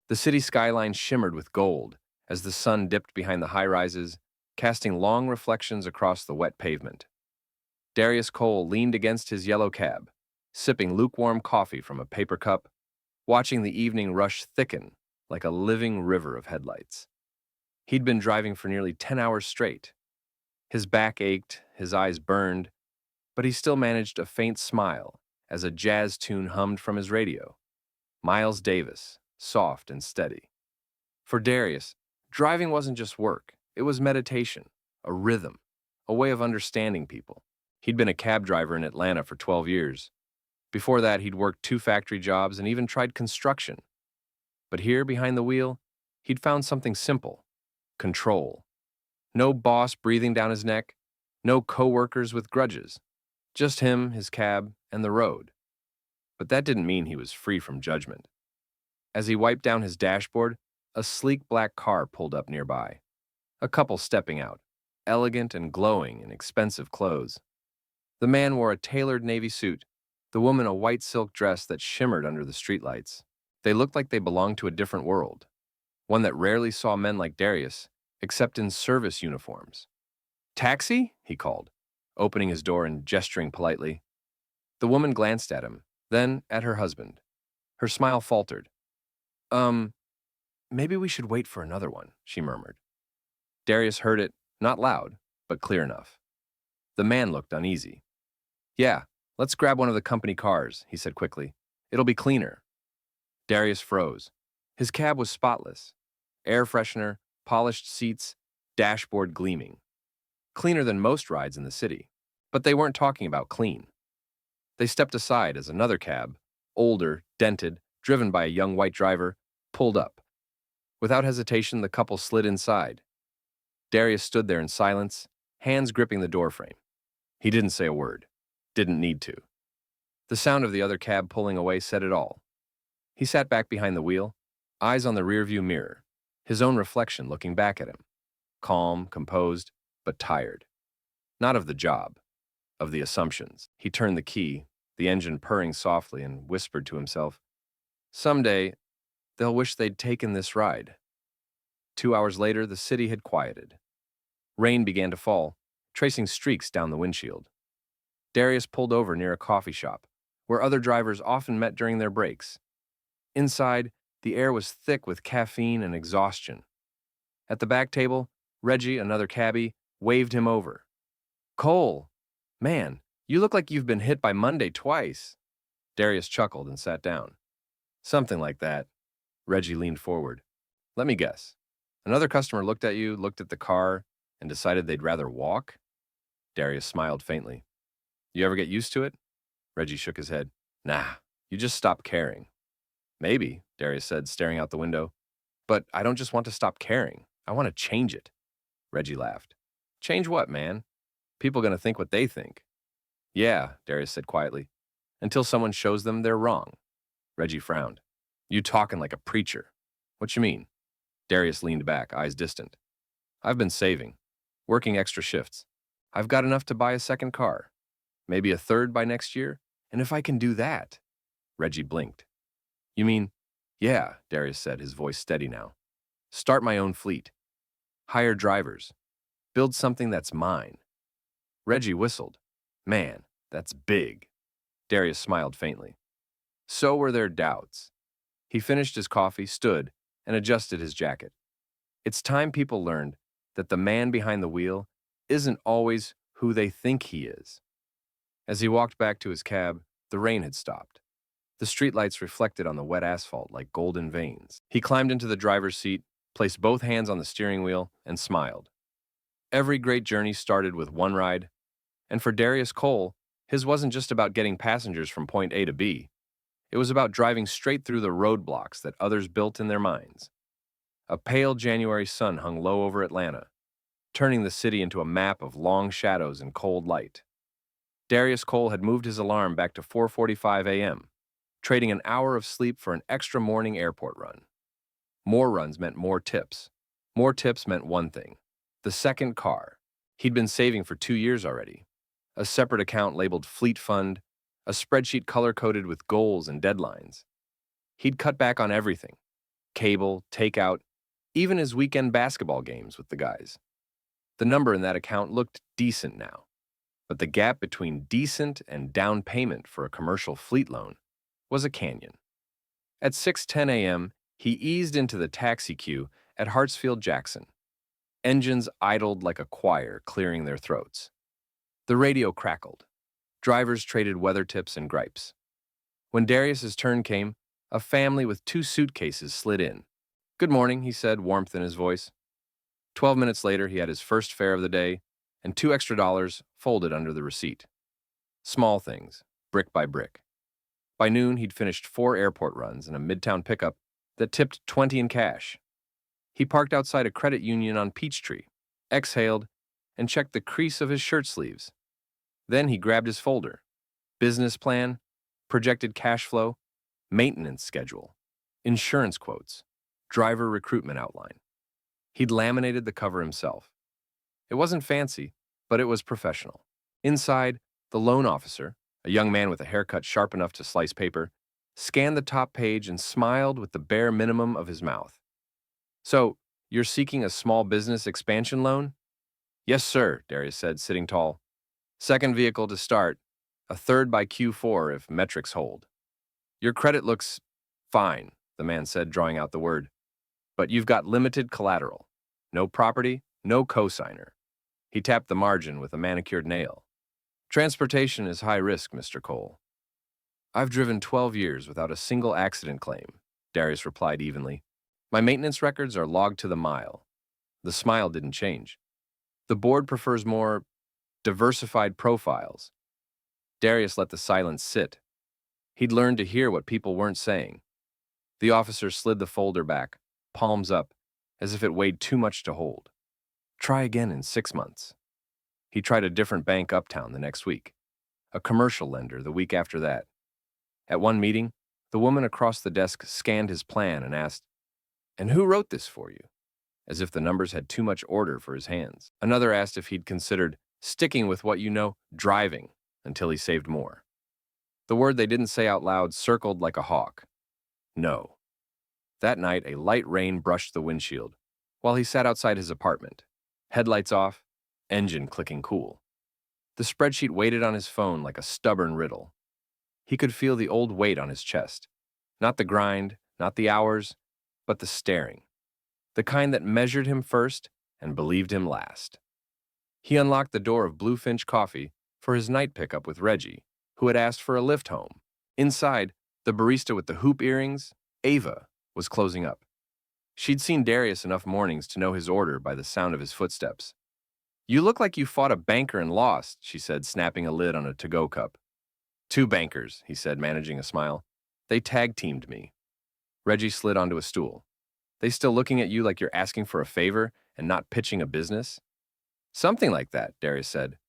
The city skyline shimmered with gold as the sun dipped behind the high-rises, casting long reflections across the wet pavement. Darius Cole leaned against his yellow cab, sipping lukewarm coffee from a paper cup, watching the evening rush thicken like a living river of headlights. He'd been driving for nearly 10 hours straight. His back ached, his eyes burned, but he still managed a faint smile as a jazz tune hummed from his radio. Miles Davis, soft and steady. For Darius, driving wasn't just work, it was meditation, a rhythm, a way of understanding people. He'd been a cab driver in Atlanta for 12 years. Before that, he'd worked 2 factory jobs and even tried construction. But here, behind the wheel, he'd found something simple: control. No boss breathing down his neck, no coworkers with grudges. Just him, his cab, and the road. But that didn't mean he was free from judgment. As he wiped down his dashboard, a sleek black car pulled up nearby. A couple stepping out, elegant and glowing in expensive clothes. The man wore a tailored navy suit, the woman a white silk dress that shimmered under the streetlights. They looked like they belonged to a different world, one that rarely saw men like Darius, except in service uniforms. "Taxi?" he called, opening his door and gesturing politely. The woman glanced at him, then at her husband. Her smile faltered. Um, maybe we should wait for another one," she murmured. Darius heard it, not loud, but clear enough. The man looked uneasy. "Yeah, let's grab one of the company cars," he said quickly. "It'll be cleaner." Darius froze. His cab was spotless. Air freshener, polished seats, dashboard gleaming. Cleaner than most rides in the city. But they weren't talking about clean. They stepped aside as another cab, older, dented, driven by a young white driver, pulled up. Without hesitation, the couple slid inside. Darius stood there in silence, hands gripping the doorframe. He didn't say a word. Didn't need to. The sound of the other cab pulling away said it all. He sat back behind the wheel, eyes on the rearview mirror, his own reflection looking back at him. Calm, composed, but tired. Not of the job, of the assumptions. He turned the key, the engine purring softly, and whispered to himself, "Someday, they'll wish they'd taken this ride." 2 hours later, the city had quieted. Rain began to fall, tracing streaks down the windshield. Darius pulled over near a coffee shop, where other drivers often met during their breaks. Inside, the air was thick with caffeine and exhaustion. At the back table, Reggie, another cabbie, waved him over. "Cole, man, you look like you've been hit by Monday twice." Darius chuckled and sat down. "Something like that." Reggie leaned forward. "Let me guess. Another customer looked at you, looked at the car, and decided they'd rather walk?" Darius smiled faintly. "You ever get used to it?" Reggie shook his head. "Nah, you just stop caring." "Maybe," Darius said, staring out the window. "But I don't just want to stop caring. I want to change it." Reggie laughed. "Change what, man? People gonna think what they think." "Yeah," Darius said quietly, "until someone shows them they're wrong." Reggie frowned. "You talking like a preacher." "What you mean?" Darius leaned back, eyes distant. "I've been saving, working extra shifts. I've got enough to buy a second car, maybe a third by next year, and if I can do that..." Reggie blinked. "You mean..." "Yeah," Darius said, his voice steady now. "Start my own fleet. Hire drivers. Build something that's mine." Reggie whistled. "Man, that's big." Darius smiled faintly. So were their doubts. He finished his coffee, stood, and adjusted his jacket. It's time people learned that the man behind the wheel isn't always who they think he is. As he walked back to his cab, the rain had stopped. The streetlights reflected on the wet asphalt like golden veins. He climbed into the driver's seat, placed both hands on the steering wheel, and smiled. Every great journey started with one ride, and for Darius Cole, his wasn't just about getting passengers from point A to B. It was about driving straight through the roadblocks that others built in their minds. A pale January sun hung low over Atlanta, turning the city into a map of long shadows and cold light. Darius Cole had moved his alarm back to 4:45 a.m., trading an hour of sleep for an extra morning airport run. More runs meant more tips. More tips meant one thing: the second car. He'd been saving for 2 years already. A separate account labeled Fleet Fund, a spreadsheet color-coded with goals and deadlines. He'd cut back on everything: cable, takeout, even his weekend basketball games with the guys. The number in that account looked decent now, but the gap between decent and down payment for a commercial fleet loan was a canyon. At 6:10 a.m., he eased into the taxi queue at Hartsfield-Jackson. Engines idled like a choir, clearing their throats. The radio crackled. Drivers traded weather tips and gripes. When Darius's turn came, a family with 2 suitcases slid in. "Good morning," he said, warmth in his voice. 12 minutes later, he had his first fare of the day and $2 extra folded under the receipt. Small things, brick by brick. By noon, he'd finished 4 airport runs and a midtown pickup that tipped 20 in cash. He parked outside a credit union on Peachtree, exhaled, and checked the crease of his shirt sleeves. Then he grabbed his folder. Business plan, projected cash flow, maintenance schedule, insurance quotes, driver recruitment outline. He'd laminated the cover himself. It wasn't fancy, but it was professional. Inside, the loan officer, a young man with a haircut sharp enough to slice paper, scanned the top page and smiled with the bare minimum of his mouth. "So, you're seeking a small business expansion loan?" "Yes, sir," Darius said, sitting tall. "Second vehicle to start, a third by Q4 if metrics hold." "Your credit looks fine," the man said, drawing out the word. "But you've got limited collateral. No property, no cosigner." He tapped the margin with a manicured nail. "Transportation is high risk, Mr. Cole." "I've driven 12 years without a single accident claim," Darius replied evenly. "My maintenance records are logged to the mile." The smile didn't change. "The board prefers more diversified profiles." Darius let the silence sit. He'd learned to hear what people weren't saying. The officer slid the folder back, palms up, as if it weighed too much to hold. "Try again in 6 months." He tried a different bank uptown the next week, a commercial lender the week after that. At one meeting, the woman across the desk scanned his plan and asked, "And who wrote this for you?" As if the numbers had too much order for his hands. Another asked if he'd considered sticking with what you know, driving, until he saved more. The word they didn't say out loud circled like a hawk. No. That night, a light rain brushed the windshield, while he sat outside his apartment, headlights off, engine clicking cool. The spreadsheet waited on his phone like a stubborn riddle. He could feel the old weight on his chest. Not the grind, not the hours, but the staring. The kind that measured him first and believed him last. He unlocked the door of Bluefinch Coffee for his night pickup with Reggie, who had asked for a lift home. Inside, the barista with the hoop earrings, Ava, was closing up. She'd seen Darius enough mornings to know his order by the sound of his footsteps. "You look like you fought a banker and lost," she said, snapping a lid on a to-go cup. "2 bankers," he said, managing a smile. "They tag-teamed me." Reggie slid onto a stool. "They still looking at you like you're asking for a favor and not pitching a business?" "Something like that," Darius said.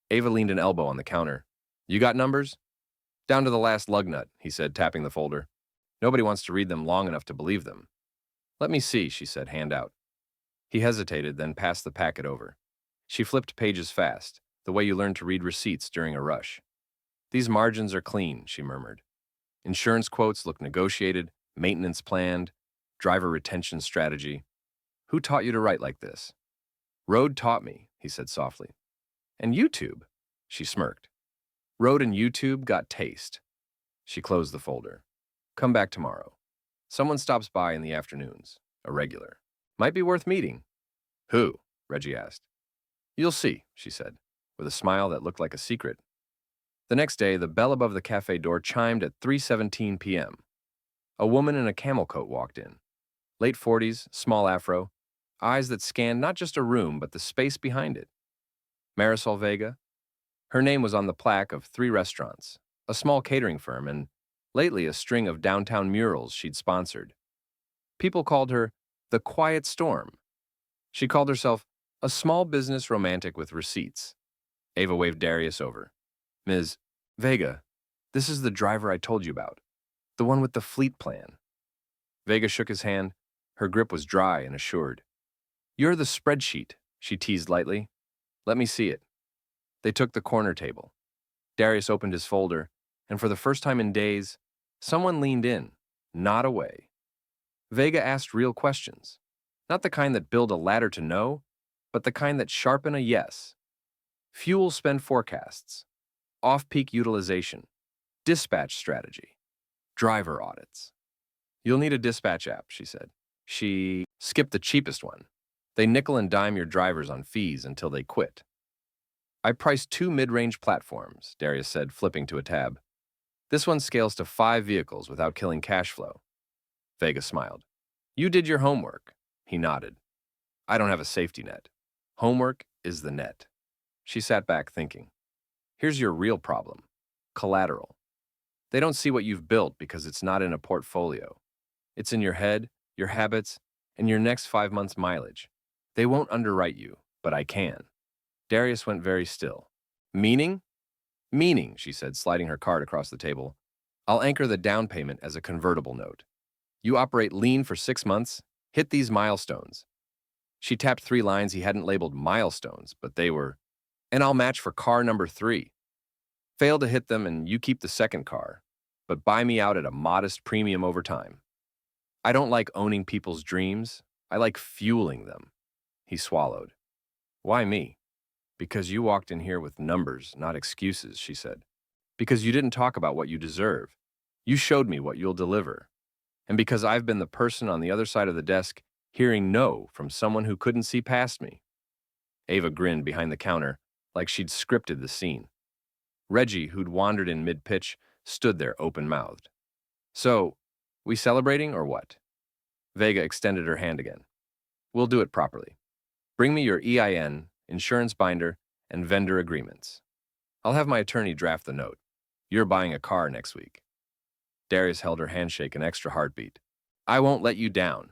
Ava leaned an elbow on the counter. "You got numbers?" "Down to the last lug nut," he said, tapping the folder. "Nobody wants to read them long enough to believe them." "Let me see," she said, hand out. He hesitated, then passed the packet over. She flipped pages fast, the way you learn to read receipts during a rush. "These margins are clean," she murmured. "Insurance quotes look negotiated, maintenance planned, driver retention strategy. Who taught you to write like this?" "Road taught me," he said softly. "And YouTube?" She smirked. "Road and YouTube got taste." She closed the folder. "Come back tomorrow. Someone stops by in the afternoons, a regular. Might be worth meeting." "Who?" Reggie asked. "You'll see," she said, with a smile that looked like a secret. The next day, the bell above the cafe door chimed at 3:17 p.m. A woman in a camel coat walked in. Late 40s, small afro, eyes that scanned not just a room, but the space behind it. Marisol Vega. Her name was on the plaque of 3 restaurants, a small catering firm, and lately a string of downtown murals she'd sponsored. People called her the Quiet Storm. She called herself a small business romantic with receipts. Ava waved Darius over. "Ms. Vega, this is the driver I told you about, the one with the fleet plan." Vega shook his hand. Her grip was dry and assured. "You're the spreadsheet," she teased lightly. "Let me see it." They took the corner table. Darius opened his folder, and for the first time in days, someone leaned in, not away. Vega asked real questions. Not the kind that build a ladder to no, but the kind that sharpen a yes. Fuel spend forecasts, off-peak utilization, dispatch strategy, driver audits. You'll need a dispatch app, she said. She skipped the cheapest one. They nickel and dime your drivers on fees until they quit. I priced 2 mid-range platforms, Darius said, flipping to a tab. This one scales to 5 vehicles without killing cash flow. Vega smiled. You did your homework. He nodded. I don't have a safety net. Homework is the net. She sat back thinking. Here's your real problem. Collateral. They don't see what you've built because it's not in a portfolio. It's in your head, your habits, and your next 5 months' mileage. They won't underwrite you, but I can. Darius went very still. Meaning? Meaning, she said, sliding her card across the table. I'll anchor the down payment as a convertible note. You operate lean for 6 months, hit these milestones. She tapped 3 lines he hadn't labeled milestones, but they were, and I'll match for car number 3. Fail to hit them and you keep the second car, but buy me out at a modest premium over time. I don't like owning people's dreams. I like fueling them. He swallowed. Why me? Because you walked in here with numbers, not excuses, she said. Because you didn't talk about what you deserve. You showed me what you'll deliver. And because I've been the person on the other side of the desk hearing no from someone who couldn't see past me. Ava grinned behind the counter like she'd scripted the scene. Reggie, who'd wandered in mid-pitch, stood there open-mouthed. So, we celebrating or what? Vega extended her hand again. We'll do it properly. Bring me your EIN, insurance binder, and vendor agreements. I'll have my attorney draft the note. You're buying a car next week. Darius held her handshake an extra heartbeat. I won't let you down.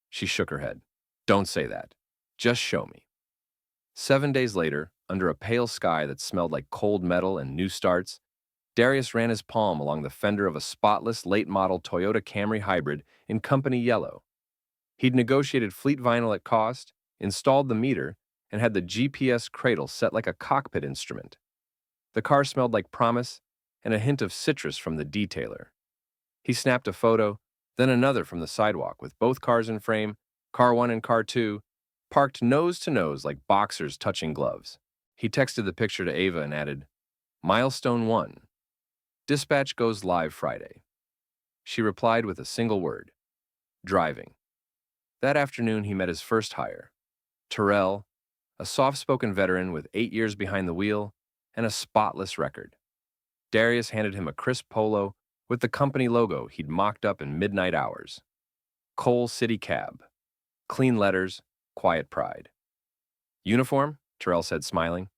She shook her head. Don't say that. Just show me. 7 days later, under a pale sky that smelled like cold metal and new starts, Darius ran his palm along the fender of a spotless late-model Toyota Camry hybrid in company yellow. He'd negotiated fleet vinyl at cost, installed the meter, and had the GPS cradle set like a cockpit instrument. The car smelled like promise and a hint of citrus from the detailer. He snapped a photo, then another from the sidewalk with both cars in frame, car 1 and car 2, parked nose to nose like boxers touching gloves. He texted the picture to Ava and added, Milestone 1. Dispatch goes live Friday. She replied with a single word, driving. That afternoon, he met his first hire, Terrell, a soft-spoken veteran with 8 years behind the wheel and a spotless record. Darius handed him a crisp polo with the company logo he'd mocked up in midnight hours. Coal City Cab. Clean letters, quiet pride. Uniform? Terrell said, smiling.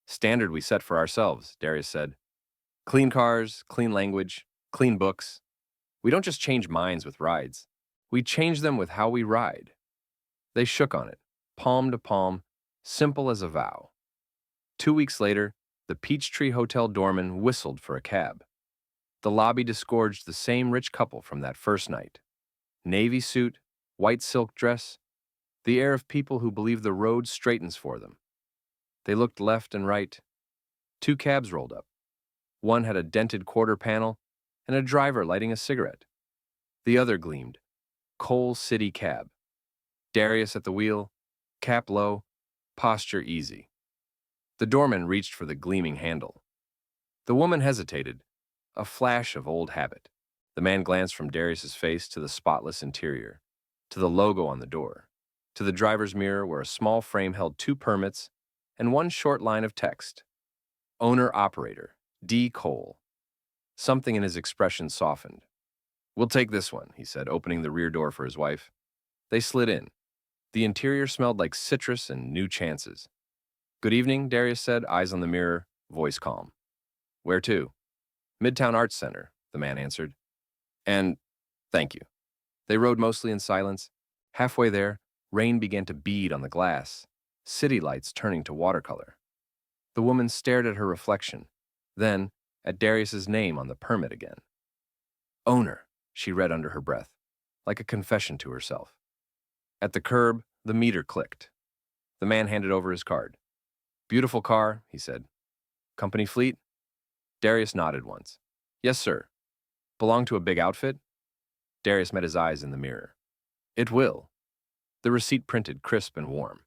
Standard we set for ourselves, Darius said. Clean cars, clean language, clean books. We don't just change minds with rides. We change them with how we ride. They shook on it, palm to palm, simple as a vow. 2 weeks later, the Peachtree Hotel doorman whistled for a cab. The lobby disgorged the same rich couple from that first night. Navy suit, white silk dress, the air of people who believe the road straightens for them. They looked left and right. 2 cabs rolled up. One had a dented quarter panel and a driver lighting a cigarette. The other gleamed, Coal City Cab. Darius at the wheel, cap low, posture easy. The doorman reached for the gleaming handle. The woman hesitated, a flash of old habit. The man glanced from Darius's face to the spotless interior, to the logo on the door, to the driver's mirror where a small frame held 2 permits and 1 short line of text. Owner-operator, D. Cole. Something in his expression softened. We'll take this one, he said, opening the rear door for his wife. They slid in. The interior smelled like citrus and new chances. Good evening, Darius said, eyes on the mirror, voice calm. Where to? Midtown Arts Center, the man answered. And thank you. They rode mostly in silence. Halfway there, rain began to bead on the glass, city lights turning to watercolor. The woman stared at her reflection, then at Darius's name on the permit again. Owner, she read under her breath, like a confession to herself. At the curb, the meter clicked. The man handed over his card. Beautiful car, he said. Company fleet? Darius nodded once. Yes, sir. Belong to a big outfit? Darius met his eyes in the mirror. It will. The receipt printed crisp and warm.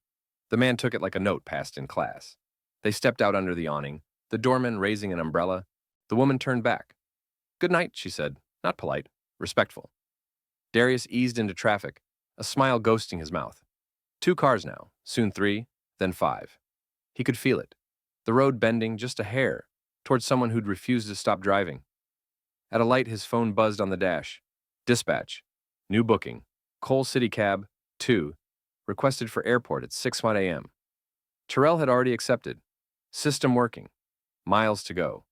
The man took it like a note passed in class. They stepped out under the awning, the doorman raising an umbrella. The woman turned back. "Good night," she said, not polite, respectful. Darius eased into traffic, a smile ghosting his mouth. 2 cars now, soon 3, then 5. He could feel it, the road bending just a hair towards someone who'd refused to stop driving. At a light, his phone buzzed on the dash. Dispatch. New booking. Coal City Cab, 2, requested for airport at 6:01 a.m. Terrell had already accepted. System working. Miles to go.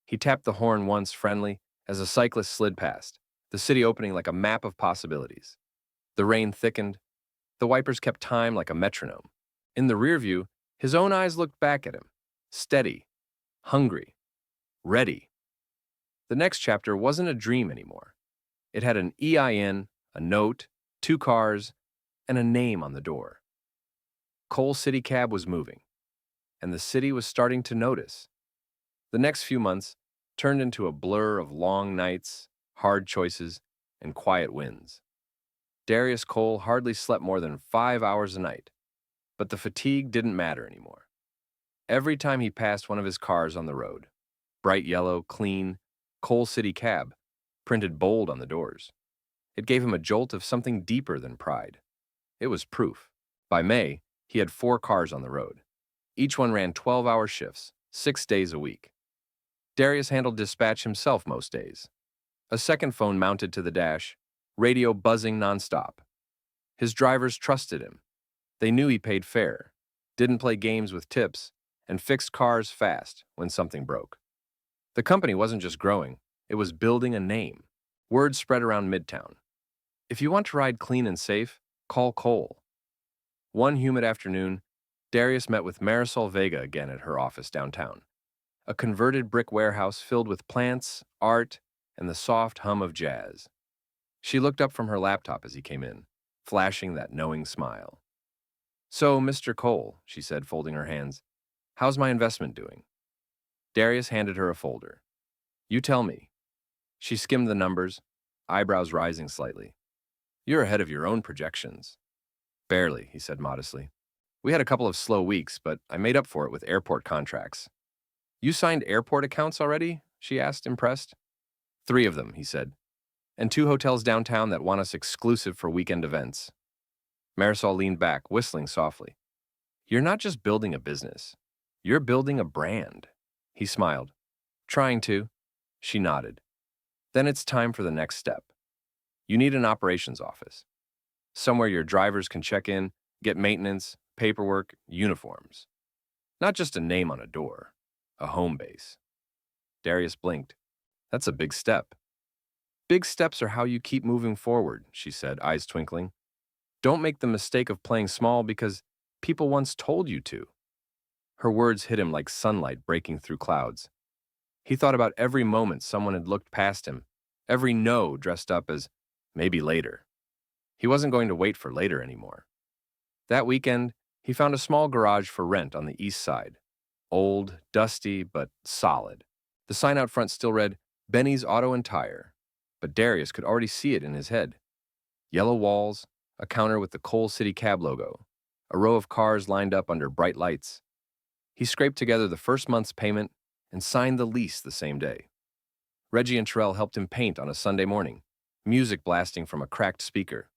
He tapped the horn once, friendly, as a cyclist slid past, the city opening like a map of possibilities. The rain thickened. The wipers kept time like a metronome. In the rear view, his own eyes looked back at him, steady, hungry, ready. The next chapter wasn't a dream anymore. It had an EIN, a note, 2 cars, and a name on the door. Coal City Cab was moving, and the city was starting to notice. The next few months turned into a blur of long nights, hard choices, and quiet wins. Darius Cole hardly slept more than 5 hours a night, but the fatigue didn't matter anymore. Every time he passed one of his cars on the road, bright yellow, clean, Coal City Cab, printed bold on the doors, it gave him a jolt of something deeper than pride. It was proof. By May, he had 4 cars on the road. Each one ran 12-hour shifts, 6 days a week. Darius handled dispatch himself most days. A second phone mounted to the dash, radio buzzing nonstop. His drivers trusted him. They knew he paid fair, didn't play games with tips, and fixed cars fast when something broke. The company wasn't just growing, it was building a name. Word spread around Midtown. If you want to ride clean and safe, call Cole. One humid afternoon, Darius met with Marisol Vega again at her office downtown. A converted brick warehouse filled with plants, art, and the soft hum of jazz. She looked up from her laptop as he came in, flashing that knowing smile. "So, Mr. Cole," she said, folding her hands, "how's my investment doing?" Darius handed her a folder. "You tell me." She skimmed the numbers, eyebrows rising slightly. "You're ahead of your own projections." "Barely," he said modestly. "We had a couple of slow weeks, but I made up for it with airport contracts." "You signed airport accounts already?" she asked, impressed. 3 of them, he said, "and 2 hotels downtown that want us exclusive for weekend events." Marisol leaned back, whistling softly. "You're not just building a business. You're building a brand." He smiled. "Trying to." She nodded. "Then it's time for the next step. You need an operations office. Somewhere your drivers can check in, get maintenance, paperwork, uniforms. Not just a name on a door. A home base." Darius blinked. "That's a big step." "Big steps are how you keep moving forward," she said, eyes twinkling. "Don't make the mistake of playing small because people once told you to." Her words hit him like sunlight breaking through clouds. He thought about every moment someone had looked past him, every no dressed up as maybe later. He wasn't going to wait for later anymore. That weekend, he found a small garage for rent on the east side. Old, dusty, but solid. The sign out front still read, "Benny's Auto and Tire," but Darius could already see it in his head. Yellow walls, a counter with the Coal City Cab logo, a row of cars lined up under bright lights. He scraped together the first month's payment and signed the lease the same day. Reggie and Terrell helped him paint on a Sunday morning, music blasting from a cracked speaker.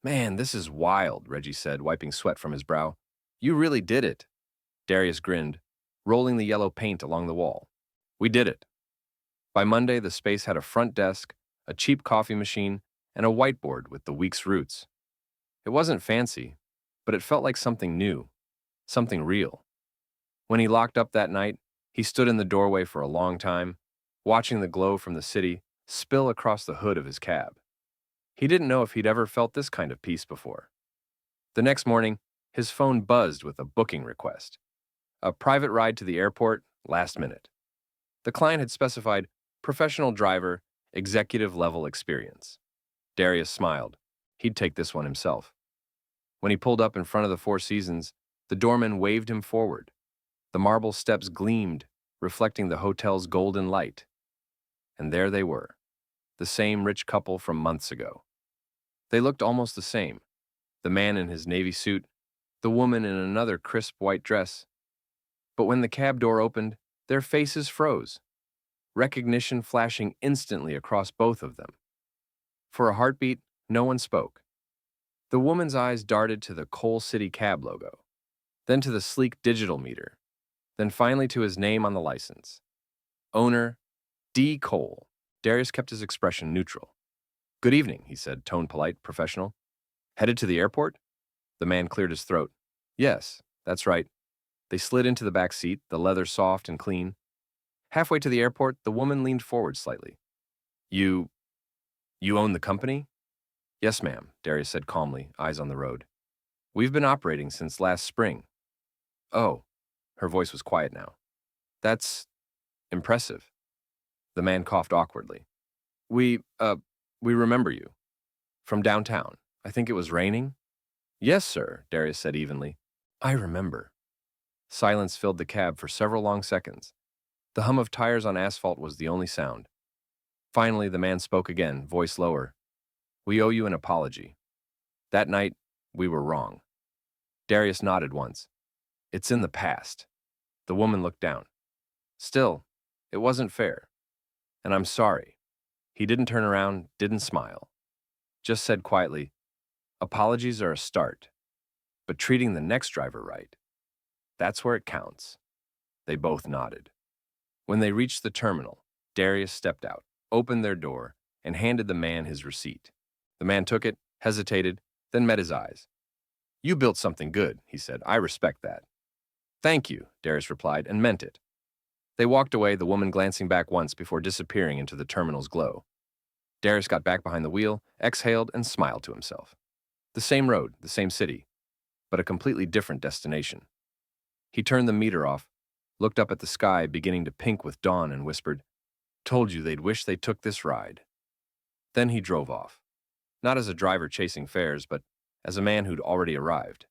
"Man, this is wild," Reggie said, wiping sweat from his brow. "You really did it." Darius grinned, rolling the yellow paint along the wall. "We did it." By Monday, the space had a front desk, a cheap coffee machine, and a whiteboard with the week's routes. It wasn't fancy, but it felt like something new, something real. When he locked up that night, he stood in the doorway for a long time, watching the glow from the city spill across the hood of his cab. He didn't know if he'd ever felt this kind of peace before. The next morning, his phone buzzed with a booking request. A private ride to the airport, last minute. The client had specified professional driver, executive level experience. Darius smiled. He'd take this one himself. When he pulled up in front of the Four Seasons, the doorman waved him forward. The marble steps gleamed, reflecting the hotel's golden light. And there they were, the same rich couple from months ago. They looked almost the same, the man in his navy suit, the woman in another crisp white dress. But when the cab door opened, their faces froze, recognition flashing instantly across both of them. For a heartbeat, no one spoke. The woman's eyes darted to the Coal City Cab logo, then to the sleek digital meter, then finally to his name on the license. Owner, D. Cole. Darius kept his expression neutral. "Good evening," he said, tone polite, professional. "Headed to the airport?" The man cleared his throat. "Yes, that's right." They slid into the back seat, the leather soft and clean. Halfway to the airport, the woman leaned forward slightly. You own the company?" "Yes, ma'am," Darius said calmly, eyes on the road. "We've been operating since last spring." "Oh." Her voice was quiet now. "That's impressive." The man coughed awkwardly. We remember you. From downtown. I think it was raining?" "Yes, sir," Darius said evenly. "I remember." Silence filled the cab for several long seconds. The hum of tires on asphalt was the only sound. Finally, the man spoke again, voice lower. "We owe you an apology. That night, we were wrong." Darius nodded once. "It's in the past." The woman looked down. "Still, it wasn't fair. And I'm sorry." He didn't turn around, didn't smile. Just said quietly, "Apologies are a start. But treating the next driver right, that's where it counts." They both nodded. When they reached the terminal, Darius stepped out, opened their door, and handed the man his receipt. The man took it, hesitated, then met his eyes. "You built something good," he said. "I respect that." "Thank you," Darius replied, and meant it. They walked away, the woman glancing back once before disappearing into the terminal's glow. Darius got back behind the wheel, exhaled, and smiled to himself. The same road, the same city, but a completely different destination. He turned the meter off, looked up at the sky beginning to pink with dawn, and whispered, "Told you they'd wish they took this ride." Then he drove off. Not as a driver chasing fares, but as a man who'd already arrived.